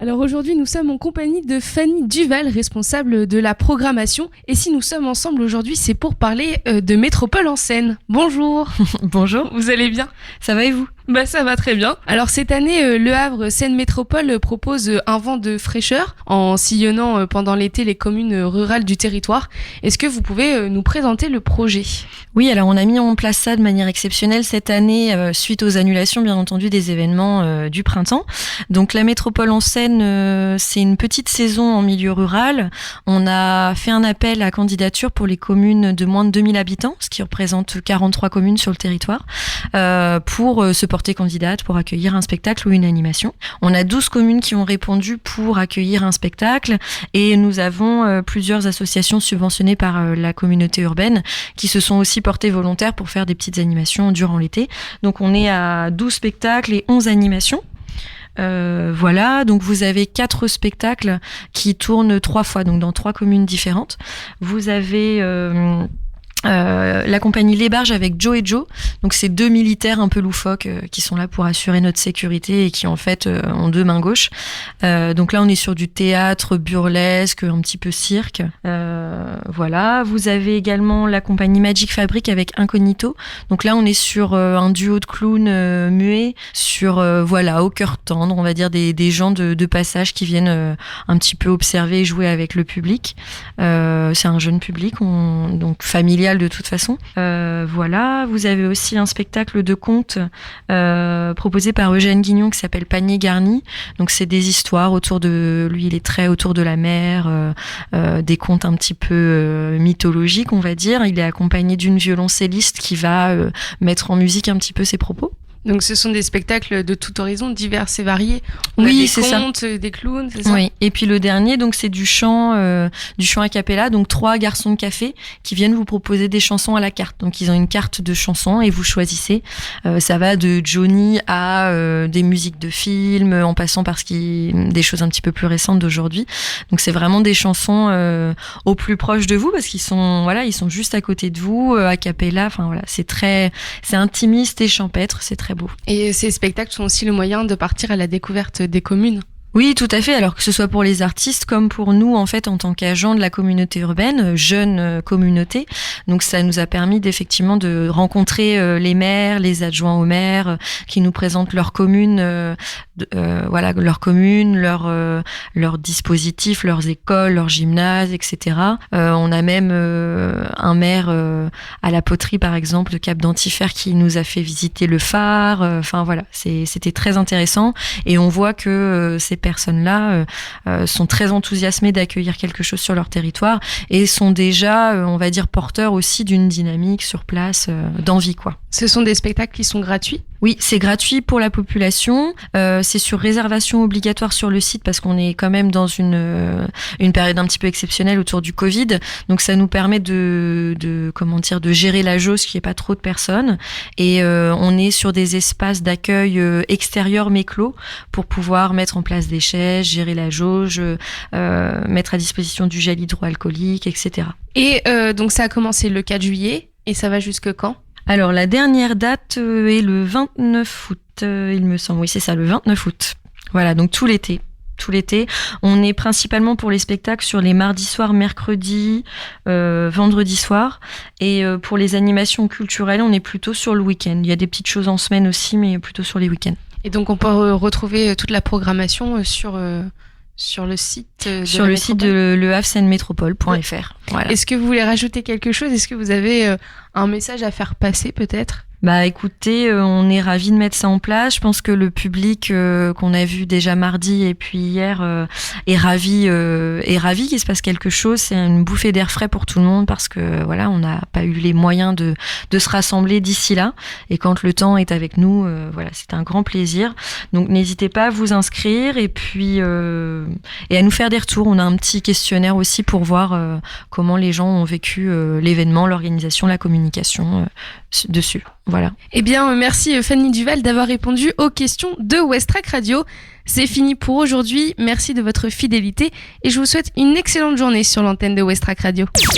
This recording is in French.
Alors aujourd'hui, nous sommes en compagnie de Fanny Duval, responsable de la programmation. Et si nous sommes ensemble aujourd'hui, c'est pour parler de Métropole en Seine. Bonjour. Bonjour. Vous allez bien? Ça va et vous? Bah ça va très bien. Alors cette année, Le Havre Seine Métropole propose un vent de fraîcheur en sillonnant pendant l'été les communes rurales du territoire. Est-ce que vous pouvez nous présenter le projet? Oui, alors on a mis en place ça de manière exceptionnelle cette année suite aux annulations bien entendu des événements du printemps. Donc la Métropole en Seine, c'est une petite saison en milieu rural. On a fait un appel à candidature pour les communes de moins de 2000 habitants, ce qui représente 43 communes sur le territoire, pour se porter candidate pour accueillir un spectacle ou une animation. On a 12 communes qui ont répondu pour accueillir un spectacle et nous avons plusieurs associations subventionnées par la communauté urbaine qui se sont aussi portées volontaires pour faire des petites animations durant l'été. Donc on est à 12 spectacles et 11 animations. Voilà, donc vous avez 4 spectacles qui tournent 3 fois, donc dans 3 communes différentes. Vous avez la compagnie Les Barges avec Joe et Joe, donc c'est 2 militaires un peu loufoques qui sont là pour assurer notre sécurité et qui en fait ont 2 mains gauches. Donc là on est sur du théâtre burlesque, un petit peu cirque. Voilà, vous avez également la compagnie Magic Fabric avec Incognito. Donc là on est sur un duo de clowns muets, sur voilà, au cœur tendre, on va dire des gens de passage qui viennent un petit peu observer et jouer avec le public. C'est un jeune public, donc familial de toute façon. Voilà, vous avez aussi un spectacle de contes proposé par Eugène Guignon qui s'appelle Panier Garni. Donc c'est des histoires autour de lui, il est très autour de la mer, des contes un petit peu mythologiques, on va dire. Il est accompagné d'une violoncelliste qui va mettre en musique un petit peu ses propos. Donc ce sont des spectacles de tout horizon, divers et variés. Oui, c'est ça. Des contes, des clowns, c'est ça? Oui, et puis le dernier, donc c'est du chant a cappella, donc 3 garçons de café qui viennent vous proposer des chansons à la carte. Donc ils ont une carte de chansons et vous choisissez. Ça va de Johnny à des musiques de films, en passant par des choses un petit peu plus récentes d'aujourd'hui. Donc c'est vraiment des chansons au plus proche de vous parce qu'ils sont juste à côté de vous, a cappella. Enfin voilà, c'est intimiste et champêtre, c'est très beau. Et ces spectacles sont aussi le moyen de partir à la découverte des communes. Oui, tout à fait. Alors que ce soit pour les artistes comme pour nous, en fait, en tant qu'agents de la communauté urbaine, jeune communauté. Donc, ça nous a permis d'effectivement de rencontrer les maires, les adjoints aux maires, qui nous présentent leur commune, leurs dispositifs, leurs écoles, leurs gymnases, etc. On a même un maire à la poterie, par exemple, de Cap d'Antifer, qui nous a fait visiter le phare. Enfin voilà, c'était très intéressant. Et on voit que ces personnes-là sont très enthousiasmées d'accueillir quelque chose sur leur territoire et sont déjà, on va dire, porteurs aussi d'une dynamique sur place, d'envie, quoi. Ce sont des spectacles qui sont gratuits? Oui, c'est gratuit pour la population. C'est sur réservation obligatoire sur le site parce qu'on est quand même dans une période un petit peu exceptionnelle autour du Covid. Donc ça nous permet de gérer la jauge, qu'il n'y ait pas trop de personnes. Et on est sur des espaces d'accueil extérieurs mais clos pour pouvoir mettre en place des chaises, gérer la jauge, mettre à disposition du gel hydroalcoolique, etc. Et donc ça a commencé le 4 juillet et ça va jusque quand? Alors, la dernière date est le 29 août, il me semble. Oui, c'est ça, le 29 août. Voilà, donc tout l'été. On est principalement pour les spectacles sur les mardis soirs, mercredis, vendredis soirs. Et pour les animations culturelles, on est plutôt sur le week-end. Il y a des petites choses en semaine aussi, mais plutôt sur les week-ends. Et donc, on peut retrouver toute la programmation sur le site de lehavreseine-métropole.fr. Voilà. Est-ce que vous voulez rajouter quelque chose? Est-ce que vous avez un message à faire passer peut-être? Bah écoutez, on est ravis de mettre ça en place. Je pense que le public qu'on a vu déjà mardi et puis hier est ravi qu'il se passe quelque chose. C'est une bouffée d'air frais pour tout le monde parce que voilà, on n'a pas eu les moyens de se rassembler d'ici là. Et quand le temps est avec nous, voilà, c'est un grand plaisir. Donc n'hésitez pas à vous inscrire et puis et à nous faire des retours. On a un petit questionnaire aussi pour voir comment les gens ont vécu l'événement, l'organisation, la communication dessus. Voilà. Eh bien, merci Fanny Duval d'avoir répondu aux questions de Westrack Radio. C'est fini pour aujourd'hui. Merci de votre fidélité et je vous souhaite une excellente journée sur l'antenne de Westrack Radio.